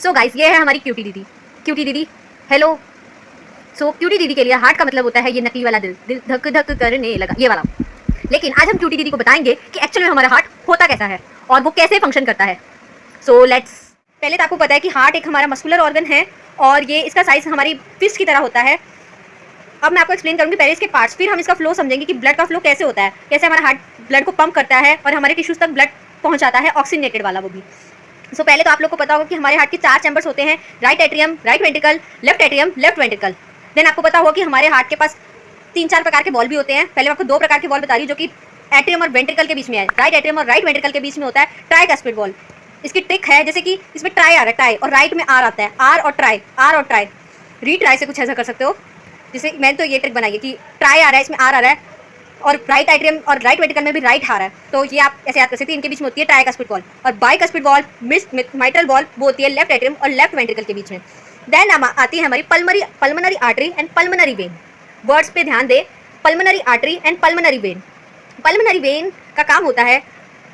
So guys, ये है हमारी क्यूटी दीदी। क्यूटी दीदी हेलो। सो क्यूटी दीदी के लिए हार्ट का मतलब होता है ये नकली वाला दिल, दिल धक धक करने लगा, ये वाला। लेकिन आज हम क्यूटी दीदी को बताएंगे कि एक्चुअल में हमारा हार्ट होता कैसा है और वो कैसे फंक्शन करता है। So let's. पहले तो आपको पता है कि हार्ट एक हमारा मस्कुलर ऑर्गन है और ये इसका साइज हमारी फिस्ट की तरह होता है। अब मैं आपको एक्सप्लेन करूंगी पहले इसके पार्ट्स, फिर हम इसका फ्लो समझेंगे कि ब्लड का फ्लो कैसे होता है, कैसे हमारा हार्ट ब्लड को पंप करता है और हमारे टिश्यूज तक ब्लड पहुंचाता है, ऑक्सीजनेटेड वाला वो भी। सो पहले तो आप लोग को पता होगा कि हमारे हार्ट के 4 चैम्बर्स होते हैं, right atrium, right ventricle, left atrium, left ventricle. Then आपको पता होगा कि हमारे हार्ट के पास 3-4 प्रकार के बॉल भी होते हैं। पहले मैं आपको 2 प्रकार के बॉल बता रही हूँ जो कि एट्रियम और वेंट्रिकल के बीच में है। राइट एट्रियम और राइट वेंट्रिकल के बीच में होता है ट्राइकस्पिड बॉल। इसकी ट्रिक है जैसे कि इसमें ट्राई आ रहा है, ट्राई और राइट में आर आता है, आर और ट्राई, आर और ट्राई। री ट्राई से कुछ ऐसा कर सकते हो, जैसे मैंने तो ये ट्रिक बनाई है कि ट्राई आ रहा है, इसमें आर आ रहा है और राइट एट्रियम और राइट वेंट्रिकल में भी राइट आ रहा है, तो ये आप ऐसे याद कर सकते हैं। इनके बीच में होती है ट्राइकस्पिड बॉल। और बाइकस्पिड बॉल, माइट्रल बॉल, वो होती है लेफ्ट एट्रियम और लेफ्ट वेंट्रिकल के बीच में। देन आती है हमारी pulmonary artery and pulmonary vein. Words पे ध्यान दे, pulmonary artery and pulmonary vein. Pulmonary vein का काम होता है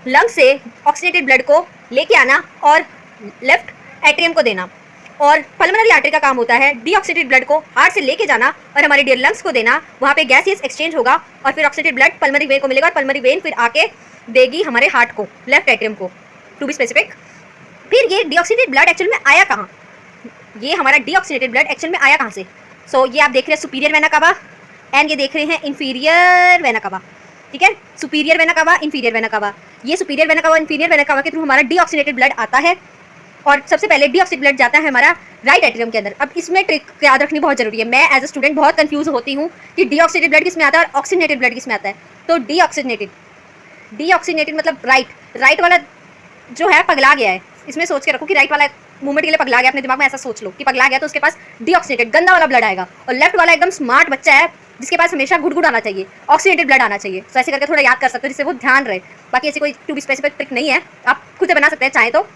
लंग से ऑक्सीजनेटेड ब्लड को लेके आना और लेफ्ट एट्रियम को देना, और पल्मनरी आर्टरी का काम होता है डीऑक्सीडेटेड ब्लड को हार्ट से लेके जाना और हमारे डियर लंग्स को देना। वहाँ पे गैसियस एक्सचेंज होगा और फिर ऑक्सीडेटेड ब्लड पल्मनरी वेन को मिलेगा और पल्मनरी वेन फिर आके देगी हमारे हार्ट को, लेफ्ट एट्रियम को टू बी स्पेसिफिक। फिर ये डीऑक्सीडेटेड ब्लड एक्चुअल में आया कहाँ, ये हमारा डीऑक्सीडेटेड ब्लड एक्चुअल में आया कहाँ से। सो ये आप देख रहे हैं सुपीरियर वेना कावा एंड ये देख रहे हैं इन्फीरियर वेना कावा, ठीक है। Superior vena cava, inferior vena cava. ये superior vena cava, inferior vena cava के थ्रू हमारा डीऑक्सीडेटेड ब्लड आता है और सबसे पहले डीऑक्सीडेटेड ब्लड जाता है हमारा राइट एट्रियम के अंदर। अब इसमें ट्रिक याद रखनी बहुत जरूरी है। मैं एज अ स्टूडेंट बहुत कंफ्यूज होती हूँ कि डीऑक्सीडेटेड ब्लड किस में आता है और ऑक्सीजनेटेड ब्लड किस में आता है। तो डीऑक्सीजनेटेड मतलब राइट वाला जो है पगला गया है। इसमें सोच के रखो कि राइट वाला मूवमेंट के लिए पगला गया, अपने दिमाग में ऐसा सोच लो कि पगला गया तो उसके पास डीऑक्सीजनेटेड गंदा वाला ब्लड आएगा, और लेफ्ट वाला एकदम स्मार्ट बच्चा है जिसके पास हमेशा गुड आना चाहिए, ऑक्सीजनेटेड ब्लड आना चाहिए। तो ऐसे करके थोड़ा याद कर सकते हो जिससे वो ध्यान रहे। बाकी ऐसी कोई टू बी स्पेसिफिक ट्रिक नहीं है, आप खुद से बना सकते हैं चाहे तो।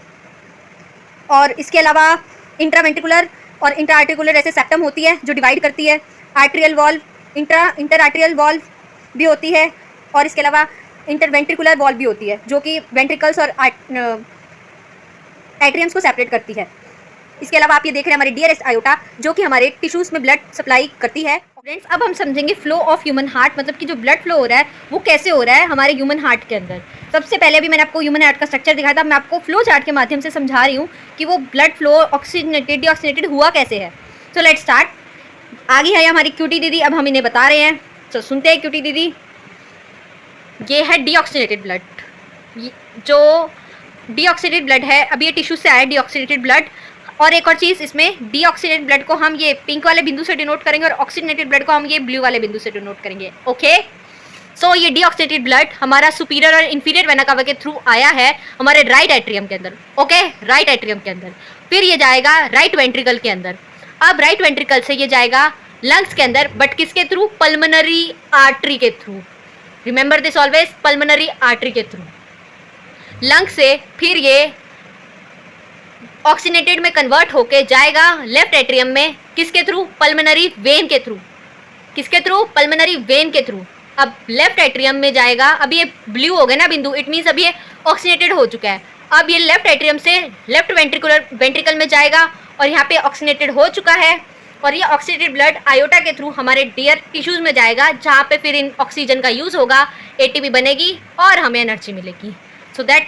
और इसके अलावा इंट्रावेंट्रिकुलर और इंट्रा आर्टिकुलर ऐसे सेप्टम होती है जो डिवाइड करती है। Atrial valve, inter atrial valve भी होती है, और इसके अलावा इंटरवेंट्रिकुलर वॉल्व भी होती है जो कि वेंट्रिकल्स और एट्रियम्स को सेपरेट करती है। इसके अलावा आप ये देख रहे हैं हमारी डियरेस्ट आयोटा जो कि हमारे टिश्यूज़ में ब्लड सप्लाई करती है। फ्रेंड्स, अब हम समझेंगे फ्लो ऑफ ह्यूमन हार्ट, मतलब कि जो ब्लड फ्लो हो रहा है वो कैसे हो रहा है हमारे ह्यूमन हार्ट के अंदर। सबसे पहले भी मैंने आपको ह्यूमन हार्ट का स्ट्रक्चर दिखाया था, मैं आपको फ्लो चार्ट के माध्यम से समझा रही हूँ कि वो ब्लड फ्लो ऑक्सीजनेटेड डीऑक्सीजनेटेड हुआ कैसे है। So let's start. आगे है हमारी क्यूटी दीदी, अब हम इन्हें बता रहे हैं। तो सुनते हैं क्यूटी दीदी। ये है डीऑक्सीजनेटेड ब्लड, जो डीऑक्सीडेटेड ब्लड है, अब ये टिश्यू से आया डीऑक्सीडेटेड ब्लड। और एक और चीज़, इसमें डीऑक्सीडेटेड ब्लड को हम ये पिंक वाले बिंदु से डिनोट करेंगे और ऑक्सीजनेटेड ब्लड को हम ये ब्लू वाले बिंदु से डिनोट करेंगे। ओके, सो ये डीऑक्सीडेटेड ब्लड हमारा सुपीरियर और इन्फीरियर वेना कावा के थ्रू आया है हमारे राइट एट्रियम के अंदर। ओके, राइट एट्रियम के अंदर, फिर ये जाएगा राइट वेंट्रिकल के अंदर। अब राइट वेंट्रिकल से ये जाएगा लंग्स के अंदर, बट किसके थ्रू? पल्मनरी आर्टरी के through. Remember this always, pulmonary artery के थ्रू। लंग से फिर ये ऑक्सीजनेटेड में कन्वर्ट होके जाएगा लेफ्ट एट्रियम में, किसके थ्रू? पल्मनरी वेन के थ्रू। किसके थ्रू? पल्मनरी वेन के थ्रू। अब लेफ्ट एट्रियम में जाएगा, अब ये ब्लू हो गया ना बिंदु, इट मीन्स अब ये ऑक्सीजनेटेड हो चुका है। अब ये लेफ्ट एट्रियम से लेफ्ट वेंट्रिकल में जाएगा और यहाँ पे ऑक्सीजनेटेड हो चुका है, और ये ऑक्सीजनेटेड ब्लड आयोटा के थ्रू हमारे डियर टिश्यूज में जाएगा जहाँ पे फिर इन ऑक्सीजन का यूज़ होगा, एटीपी बनेगी और हमें एनर्जी मिलेगी। So that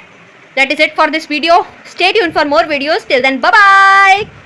is it for this video. Stay tuned for more videos. Till then, bye bye.